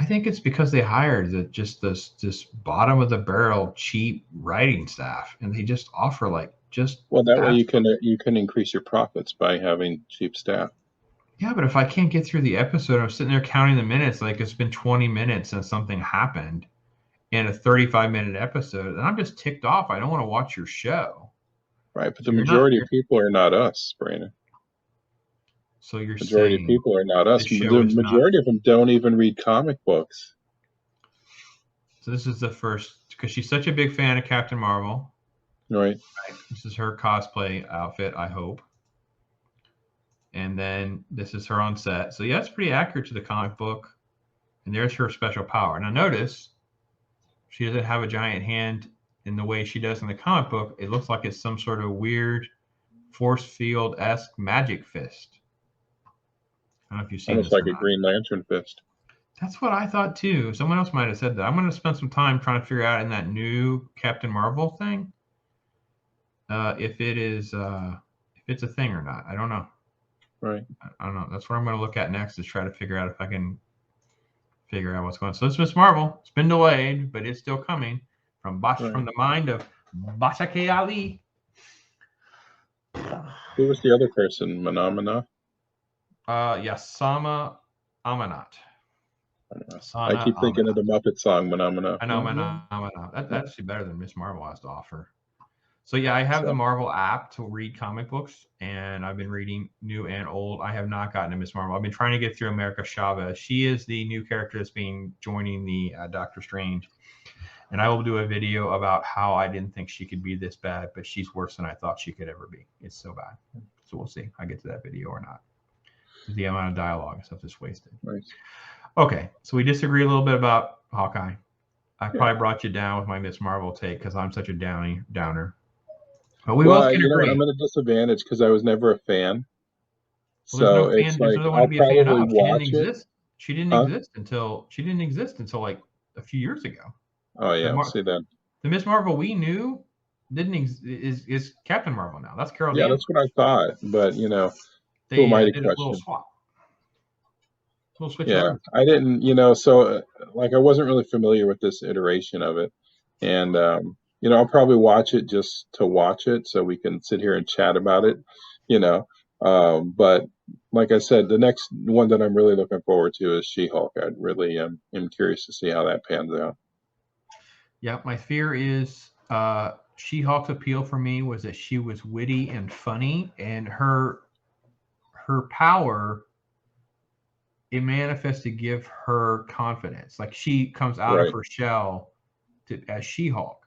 I think it's because they hired this bottom of the barrel cheap writing staff, and they just offer Well, that way you can increase your profits by having cheap staff. Yeah, but if I can't get through the episode, I'm sitting there counting the minutes like it's been 20 minutes since something happened in a 35-minute episode, and I'm just ticked off. I don't want to watch your show. Right, but the majority of people are not us, Brandon. So you're majority saying of people are not us. the The majority of them don't even read comic books. So this is the first, because she's such a big fan of Captain Marvel. Right. This is her cosplay outfit, I hope. And then this is her on set. So yeah, it's pretty accurate to the comic book. And there's her special power. Now notice, she doesn't have a giant hand in the way she does in the comic book. It looks like it's some sort of weird force field-esque magic fist. I don't know if you've seen almost this like a Green Lantern fist. That's what I thought too. Someone else might have said that. I'm going to spend some time trying to figure out in that new Captain Marvel thing if it's a thing or not. I don't know. Right. I don't know. That's what I'm going to look at next, is try to figure out if I can figure out what's going on. So it's Miss Marvel. It's been delayed, but it's still coming from the mind of Basha K. Ali. Who was the other person? Manamana? Sama Amanat. I keep thinking of the Muppet song, Manamana. I know, Manamana. That's actually better than Miss Marvel has to offer. So yeah, I have the Marvel app to read comic books, and I've been reading new and old. I have not gotten to Miss Marvel. I've been trying to get through America Chavez. She is the new character that's joining the Doctor Strange. And I will do a video about how I didn't think she could be this bad, but she's worse than I thought she could ever be. It's so bad. So we'll see if I get to that video or not. The amount of dialogue and stuff is wasted. Right. Okay, so we disagree a little bit about Hawkeye. I probably brought you down with my Miss Marvel take because I'm such a downer. But we both can agree. I'm at a disadvantage because I was never a fan. Well, so it's like I'll probably watch it. She didn't exist until like a few years ago. Oh yeah, I'll see that. The Miss Marvel we knew is Captain Marvel now. That's Carol. Yeah, that's what I thought. But who am I to question? A little swap. Little switch. Yeah, I didn't. So like I wasn't really familiar with this iteration of it, and I'll probably watch it just to watch it so we can sit here and chat about it. But like I said, the next one that I'm really looking forward to is She-Hulk. I really am curious to see how that pans out. Yeah, my fear is She-Hulk's appeal for me was that she was witty and funny, and her power, it manifests to give her confidence. Like she comes out of her shell as She-Hulk.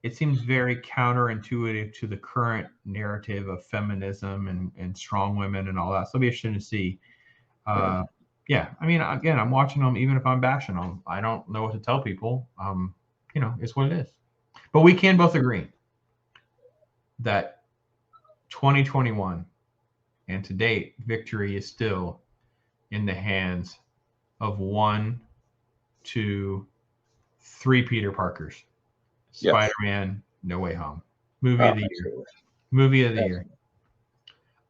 It seems very counterintuitive to the current narrative of feminism and strong women and all that. So it'll be interesting to see. Yeah, I mean, again, I'm watching them even if I'm bashing them. I don't know what to tell people. It's what it is. But we can both agree that 2021 and to date, victory is still in the hands of 1, 2, 3 Peter Parkers. Yes. Spider-Man, No Way Home. Movie of the year. Movie of the year.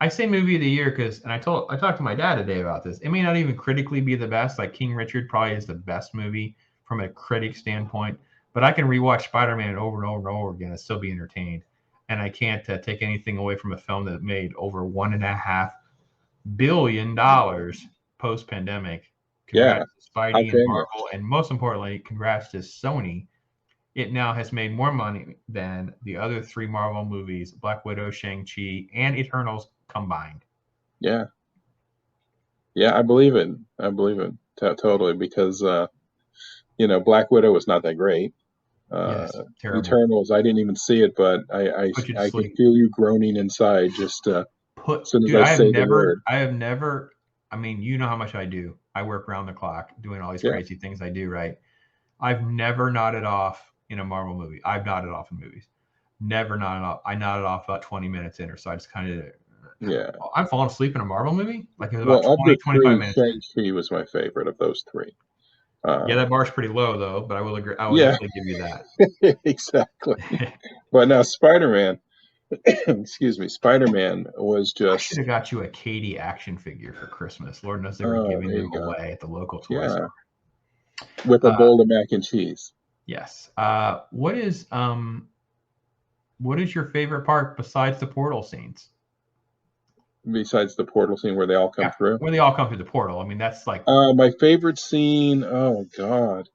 I say movie of the year because, and I talked to my dad today about this. It may not even critically be the best. Like King Richard probably is the best movie from a critic standpoint. But I can rewatch Spider-Man over and over and over again and still be entertained. And I can't take anything away from a film that made over $1.5 billion post-pandemic. Congrats to Spidey and Marvel, and most importantly, congrats to Sony. It now has made more money than the other 3 Marvel movies, Black Widow, Shang-Chi, and Eternals combined. Yeah. Yeah, I believe it. Totally, because Black Widow was not that great. Yes, terrible. Eternals, I didn't even see it, but I Put you to can sleep. feel you groaning inside just as soon as Dude, I say the word. I have never. I mean, you know how much I do. I work around the clock doing all these Yeah. crazy things I do, right? I've never nodded off in a Marvel movie. I've nodded off in movies. Never nodded off. I nodded off about 20 minutes in, or so I just kind of. Yeah. I'm falling asleep in a Marvel movie. Like it was Well, about of 20, the 25 three, minutes in. Shang-Chi was my favorite of those three. Yeah, that bar's pretty low though, but I will agree. I will Yeah. definitely give you that. Exactly. But now Spider-Man, excuse me, Spider-Man was I just. should have got you a Katie action figure for Christmas. Lord knows they were giving there them you go. away at the local toy Yeah. store. With a bowl of mac and cheese. Yes. What is your favorite part besides the portal scenes? Besides the portal scene where they all come through? When they all come through the portal. I mean, that's like my favorite scene, oh God.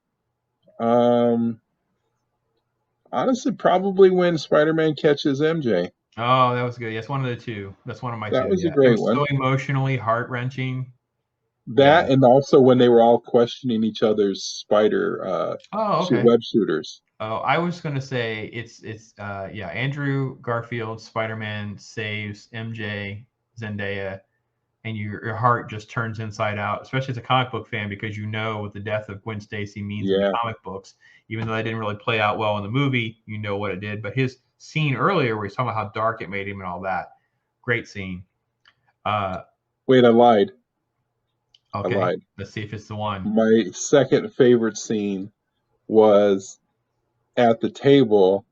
Honestly, probably when Spider-Man catches MJ. oh, that was good. Yes, one of the two. That's one of my That two. was a Yeah. great It was one. so emotionally heart-wrenching. That Yeah. and also when they were all questioning each other's spider web shooters. Oh, I was gonna say it's Andrew Garfield, Spider-Man saves MJ, Zendaya, and your heart just turns inside out, especially as a comic book fan, because you know what the death of Gwen Stacy means in the comic books. Even though that didn't really play out well in the movie, you know what it did. But his scene earlier where he's talking about how dark it made him and all that, great scene. Wait, I lied. Okay, I lied. let's see if it's the one. My second favorite scene was at the table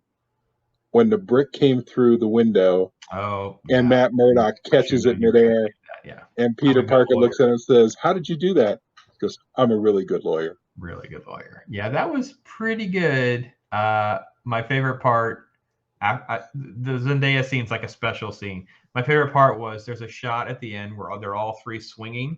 when the brick came through the window. Oh, and Matt Murdock catches it midair. Yeah. And Peter Parker looks at him and says, "How did you do that?" He goes, "I'm a really good lawyer." Really good lawyer. Yeah, that was pretty good. My favorite part, the Zendaya scene's like a special scene. My favorite part was there's a shot at the end where they're all three swinging,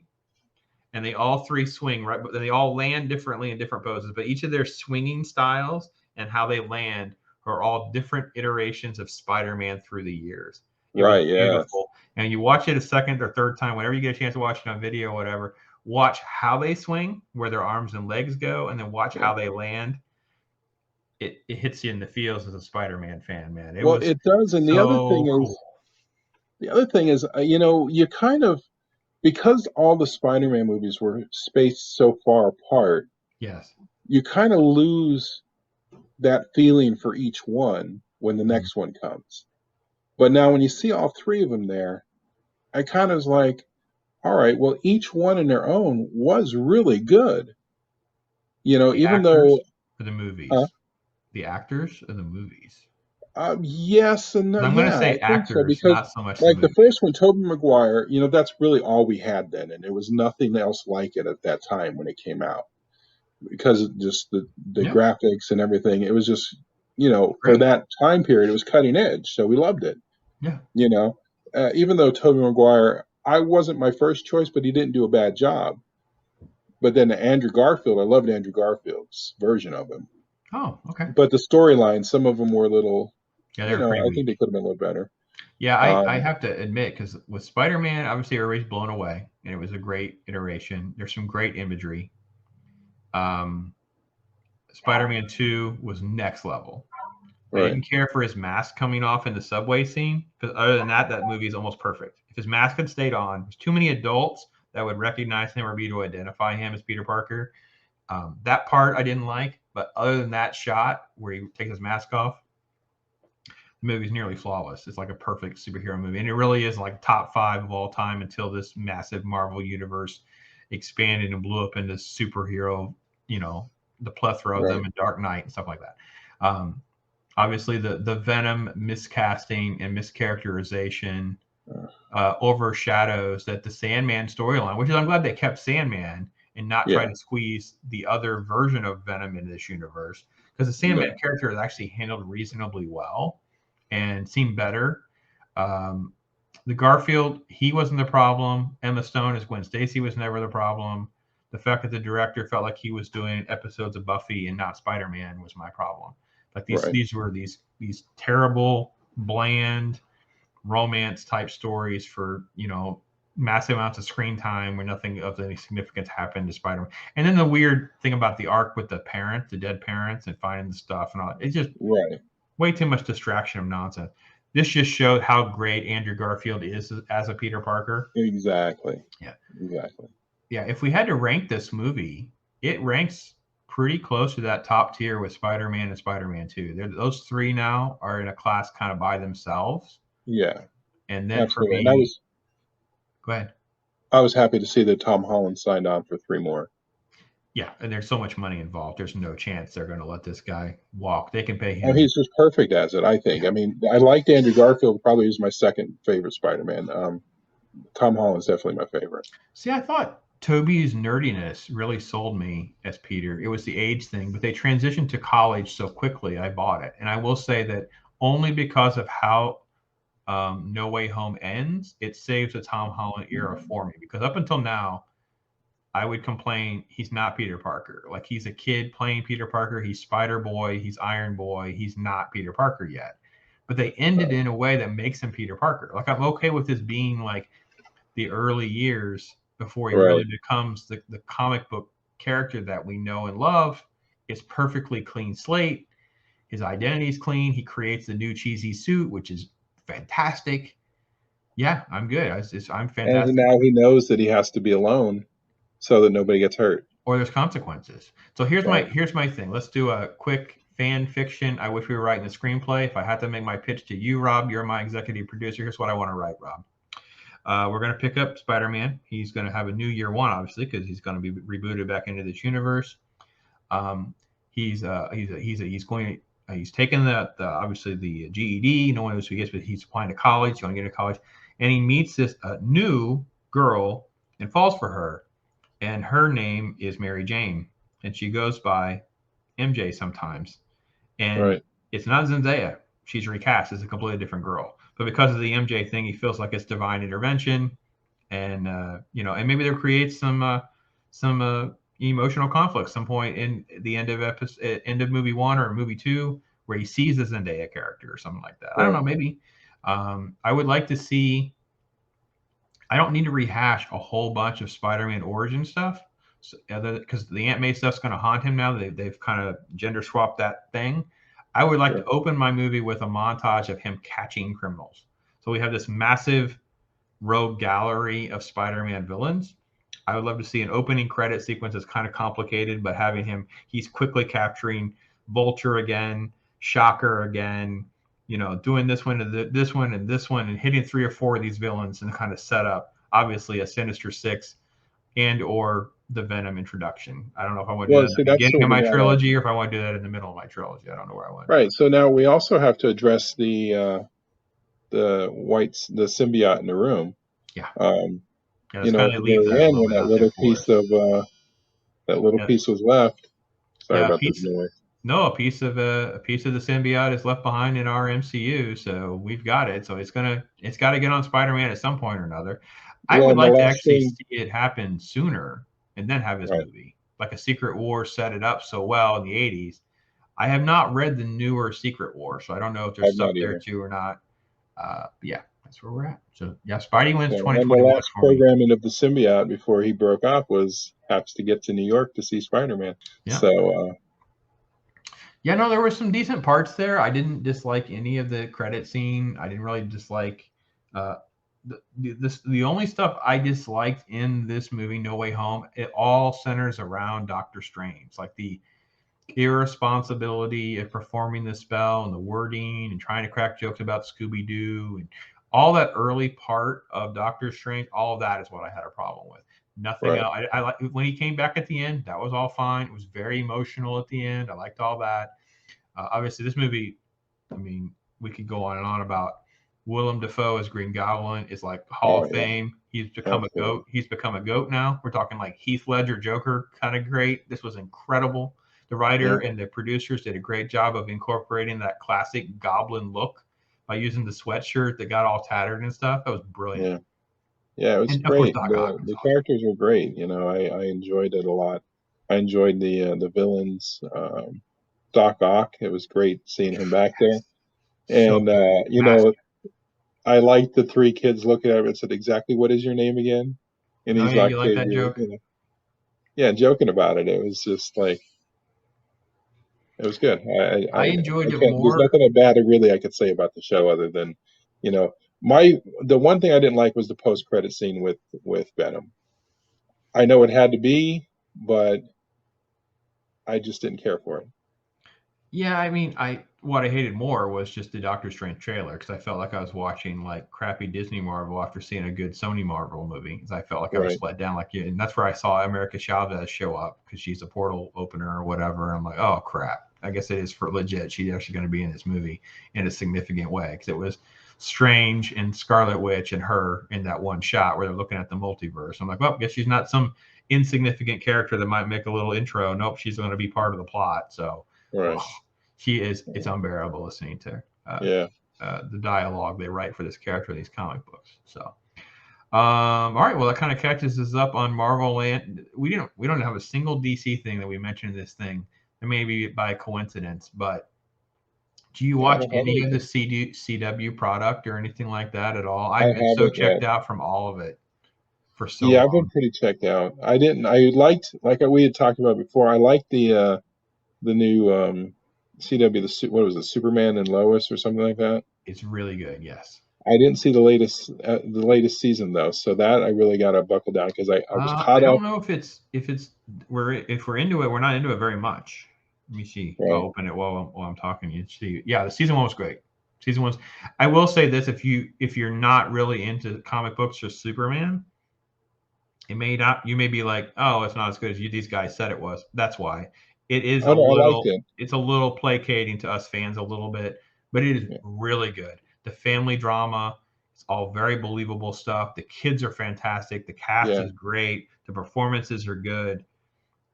and they all three swing right, but they all land differently in different poses. But each of their swinging styles and how they land are all different iterations of Spider-Man through the years. Right, yeah. Beautiful. And you watch it a second or third time, whenever you get a chance to watch it on video or whatever, watch how they swing, where their arms and legs go, and then watch how they land. It hits you in the feels as a Spider-Man fan, man. It does. And the other thing is, you kind of, because all the Spider-Man movies were spaced so far apart, yes, you kind of lose that feeling for each one when the next one comes. But now when you see all three of them there, I kind of was like, all right, well, each one in their own was really good. Even though for the movies, the actors or the movies. Yes and no. I'm going to say actors, because not so much like the first one, Tobey Maguire. That's really all we had then, and there was nothing else like it at that time when it came out, because of just the graphics and everything. It was just for that time period, it was cutting edge, so we loved it. Yeah. Even though Tobey Maguire, I wasn't my first choice, but he didn't do a bad job. But then Andrew Garfield, I loved Andrew Garfield's version of him. Oh, okay. But the storyline, some of them were a little, they were pretty I weak. think they could have been a little better. Yeah, I have to admit, because with Spider-Man, obviously everybody's blown away, and it was a great iteration. There's some great imagery. Spider-Man 2 was next level. I didn't care for his mask coming off in the subway scene, because other than that, that movie is almost perfect. If his mask had stayed on, there's too many adults that would recognize him or be to identify him as Peter Parker. That part I didn't like, but other than that shot where he takes his mask off, the movie's nearly flawless. It's like a perfect superhero movie, and it really is like top 5 of all time until this massive Marvel universe expanded and blew up into superhero, the plethora of them in Dark Knight and stuff like that. Obviously, the Venom miscasting and mischaracterization overshadows that the Sandman storyline, which is, I'm glad they kept Sandman and not try to squeeze the other version of Venom into this universe, because the Sandman character is actually handled reasonably well and seemed better. The Garfield, he wasn't the problem. Emma Stone as Gwen Stacy was never the problem. The fact that the director felt like he was doing episodes of Buffy and not Spider-Man was my problem. Like these were these terrible, bland romance type stories for massive amounts of screen time where nothing of any significance happened to Spider-Man. And then the weird thing about the arc with the parents, the dead parents, and finding the stuff and all, it's just way too much distraction of nonsense. This just showed how great Andrew Garfield is as a Peter Parker. Exactly. Yeah. Exactly. Yeah. If we had to rank this movie, it ranks pretty close to that top tier with Spider-Man and Spider-Man 2. Those three now are in a class kind of by themselves. Yeah. And then absolutely. for me, And go ahead. I was happy to see that Tom Holland signed on for 3 more. Yeah, and there's so much money involved. There's no chance they're going to let this guy walk. They can pay him. Oh, he's just perfect as it, I think. I mean, I liked Andrew Garfield. Probably is my second favorite Spider-Man. Tom Holland's definitely my favorite. See, I thought Tobey's nerdiness really sold me as Peter. It was the age thing, but they transitioned to college so quickly, I bought it. And I will say that only because of how No Way Home ends, it saves the Tom Holland era for me. Because up until now, I would complain he's not Peter Parker. Like, he's a kid playing Peter Parker. He's Spider-Boy. He's Iron Boy. He's not Peter Parker yet. But they ended in a way that makes him Peter Parker. Like, I'm okay with this being like the early years before he really becomes the comic book character that we know and love. It's perfectly clean slate. His identity is clean. He creates the new cheesy suit, which is fantastic. Yeah, I'm good. I'm fantastic. And now he knows that he has to be alone so that nobody gets hurt. Or there's consequences. So here's my thing. Let's do a quick fan fiction. I wish we were writing the screenplay. If I had to make my pitch to you, Rob, you're my executive producer. Here's what I want to write, Rob. We're going to pick up Spider-Man. He's going to have a new year one, obviously, because he's going to be rebooted back into this universe. He's taken the obviously the GED. No one knows who he is, but he's applying to college. He's going to get into college, and he meets this new girl and falls for her. And her name is Mary Jane, and she goes by MJ sometimes. And it's not Zendaya. She's recast as a completely different girl. But because of the MJ thing, he feels like it's divine intervention, and and maybe there creates some emotional conflict some point in the end of movie 1 or movie 2 where he sees the Zendaya character or something like that. I don't know. Maybe I would like to see. I don't need to rehash a whole bunch of Spider-Man origin stuff, because the Aunt May stuff's going to haunt him now. They've kind of gender swapped that thing. I would like to open my movie with a montage of him catching criminals. So we have this massive rogue gallery of Spider-Man villains. I would love to see an opening credit sequence that's kind of complicated, but having he's quickly capturing Vulture again, Shocker again, doing this one and this one and this one, and hitting 3 or 4 of these villains and kind of set up, obviously, a Sinister Six and or the Venom introduction. I don't know if I want to do that at the beginning of my trilogy or if I want to do that in the middle of my trilogy. I don't know where I want. Right. So now we also have to address the symbiote in the room. Yeah. At the very end, when that little piece piece was left. Sorry about this noise. No, a piece of the symbiote is left behind in our MCU, so we've got it. So it's got to get on Spider-Man at some point or another. I would like to actually see it happen sooner and then have his movie, like a Secret War set it up so well in the 80s. I have not read the newer Secret War, so I don't know if there's stuff there too or not. Yeah, that's where we're at. So yeah, Spidey wins 2021. And the last programming of the symbiote before he broke up was perhaps to get to New York to see Spider-Man. Yeah. So. Yeah, no, there were some decent parts there. I didn't dislike any of the credit scene. I didn't really dislike the only stuff I disliked in this movie, No Way Home. It all centers around Doctor Strange, like the irresponsibility of performing the spell and the wording and trying to crack jokes about Scooby-Doo and all that early part of Doctor Strange. All of that is what I had a problem with. Nothing else. I like when he came back at the end. That was all fine. It was very emotional at the end. I liked all that. Obviously, this movie. I mean, we could go on and on about Willem Dafoe as Green Goblin is like Hall of Fame. He's become a goat. He's become a goat now. We're talking like Heath Ledger Joker, kind of great. This was incredible. The writer and the producers did a great job of incorporating that classic Goblin look by using the sweatshirt that got all tattered and stuff. That was brilliant. Yeah, it was great. The characters were great. I enjoyed it a lot. I enjoyed the villains. Doc Ock. It was great seeing him back there. And I liked the three kids looking at him and said, "Exactly what is your name again?" And Oh he's yeah, like, you like that joke? yeah, joking about it. It was just like, it was good. I I enjoyed it can't. There's more. nothing bad really I could say about the show other than, you know, the one thing I didn't like was the post credit scene with Venom. I know it had to be, but I just didn't care for it. Yeah, I mean, what I hated more was just the Doctor Strange trailer because I felt like I was watching like crappy Disney Marvel after seeing a good Sony Marvel movie. Because I felt like I was Right. let down. Like, yeah, and that's where I saw America Chavez show up because she's a portal opener or whatever. And I'm like, oh crap! I guess it is for legit. She's actually going to be in this movie in a significant way because it was Strange and Scarlet Witch and her in that one shot where they're looking at the multiverse. I'm like, well, I guess she's not some insignificant character that might make a little intro. Nope, she's going to be part of the plot. So. Right. Oh, she is. It's unbearable listening to Yeah. the dialogue they write for this character in these comic books. So, all right. Well, that kind of catches us up on Marvel Land. We don't have a single DC thing that we mentioned in this thing. It may be by coincidence, but do you watch any of the CW product or anything like that at all? I've been so checked out from all of it for so long. I've been pretty checked out. I liked, like we had talked about before, I liked the new CW, what was it, Superman and Lois or something like that? It's really good, yes. I didn't see the latest season though, so that I really got to buckle down because I was caught I up. don't know if we're into it. We're not into it very much. Let me see. Right. I'll open it while I'm talking. You see, yeah, the season 1 was great. Season 1's. I will say this: if you're not really into comic books or Superman, it may not. You may be like, oh, it's not as good as these guys said it was. That's why it is I liked it. It's a little placating to us fans a little bit, but it is really good. The family drama. It's all very believable stuff. The kids are fantastic. The cast is great. The performances are good.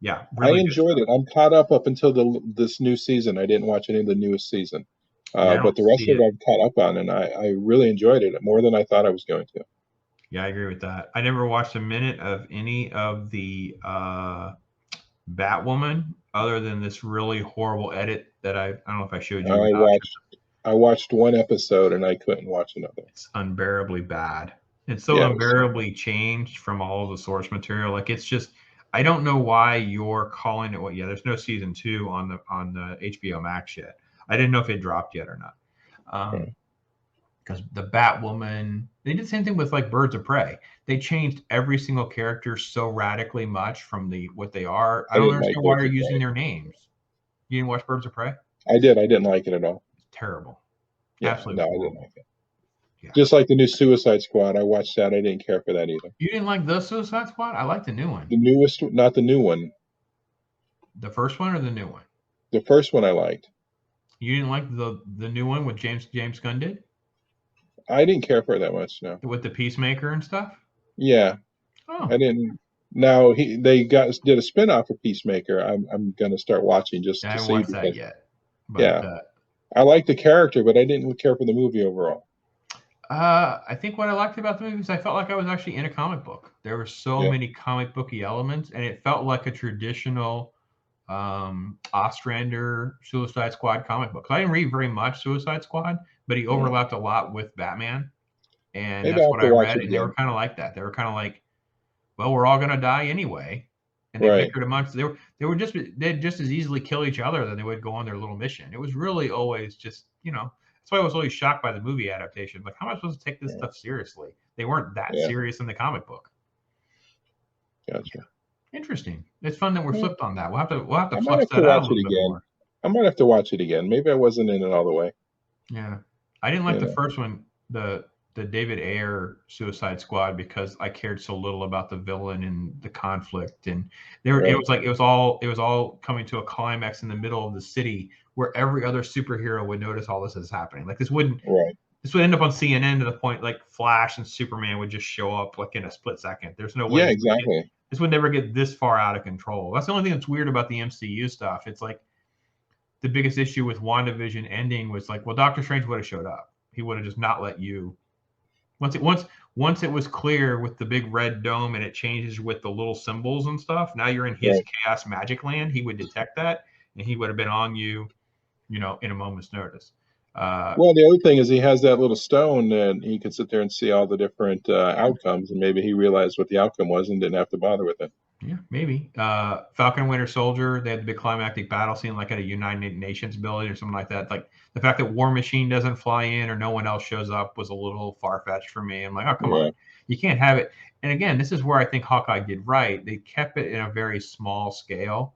Yeah, really I enjoyed it. I'm caught up until this new season. I didn't watch any of the newest season, but the rest of it I'm caught up on, and I really enjoyed it more than I thought I was going to. Yeah, I agree with that. I never watched a minute of any of the Batwoman other than this really horrible edit that I don't know if I showed you. I watched one episode and I couldn't watch another. It's unbearably bad. It's so unbearably changed from all of the source material. Like it's just, I don't know why you're calling it. Well, yeah, there's no season 2 on the HBO Max yet. I didn't know if it dropped yet or not. Because the Batwoman, they did the same thing with like Birds of Prey. They changed every single character so radically much from what they are. I don't understand why they're using their names. You didn't watch Birds of Prey? I did. I didn't like it at all. It's terrible. Yeah, absolutely. No, I didn't like it. Yeah. Just like the new Suicide Squad, I watched that. I didn't care for that either. You didn't like the Suicide Squad? I like the new one. The newest, not the new one. The first one or the new one? The first one I liked. You didn't like the new one with James Gunn did? I didn't care for it that much. No. With the Peacemaker and stuff? Yeah. Oh. I didn't. Now they did a spinoff of Peacemaker. I'm gonna start watching just to see. I haven't watched that yet. But, I like the character, but I didn't care for the movie overall. I think what I liked about the movie is I felt like I was actually in a comic book. There were so many comic booky elements, and it felt like a traditional Ostrander Suicide Squad comic book. I didn't read very much Suicide Squad, but he overlapped a lot with Batman, and that's what I read. And they were kind of like that. They were kind of like, well, we're all gonna die anyway, and they bickered amongst. They'd just as easily kill each other than they would go on their little mission. It was really always just, that's why I was always shocked by the movie adaptation. Like, how am I supposed to take this stuff seriously? They weren't that serious in the comic book. Gotcha. Interesting. It's fun that we're flipped on that. We'll have to flesh that out a little bit more. I might have to watch it again. Maybe I wasn't in it all the way. Yeah, I didn't like the first one, the David Ayer Suicide Squad, because I cared so little about the villain and the conflict, and it was all coming to a climax in the middle of the city where every other superhero would notice all this is happening. Like this would end up on CNN to the point like Flash and Superman would just show up like in a split second. There's no way. Yeah, exactly. This would never get this far out of control. That's the only thing that's weird about the MCU stuff. It's like the biggest issue with WandaVision ending was like, well, Doctor Strange would have showed up. He would have just not let you. Once it was clear with the big red dome and it changes with the little symbols and stuff, now you're in his chaos magic land. He would detect that and he would have been on you, in a moment's notice. Well, the other thing is he has that little stone, and he could sit there and see all the different outcomes, and maybe he realized what the outcome was and didn't have to bother with it. Yeah, maybe. Falcon and Winter Soldier, they had the big climactic battle scene like at a United Nations building or something like that. Like the fact that War Machine doesn't fly in or no one else shows up was a little far-fetched for me. I'm like, oh, come on. You can't have it. And again, this is where I think Hawkeye did right. They kept it in a very small scale,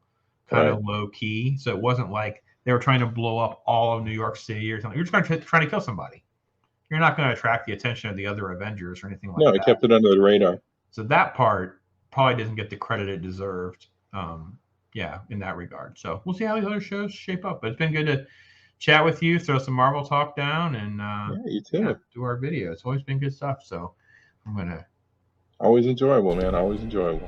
kind of low key. So it wasn't like they were trying to blow up all of New York City or something. You're just trying to kill somebody. You're not going to attract the attention of the other Avengers or anything like that. No, it kept it under the radar. So that part probably doesn't get the credit it deserved. In that regard. So we'll see how these other shows shape up. But it's been good to chat with you, throw some Marvel talk down, and you too. do our video. It's always been good stuff. So I'm gonna always enjoyable, man. Always enjoyable.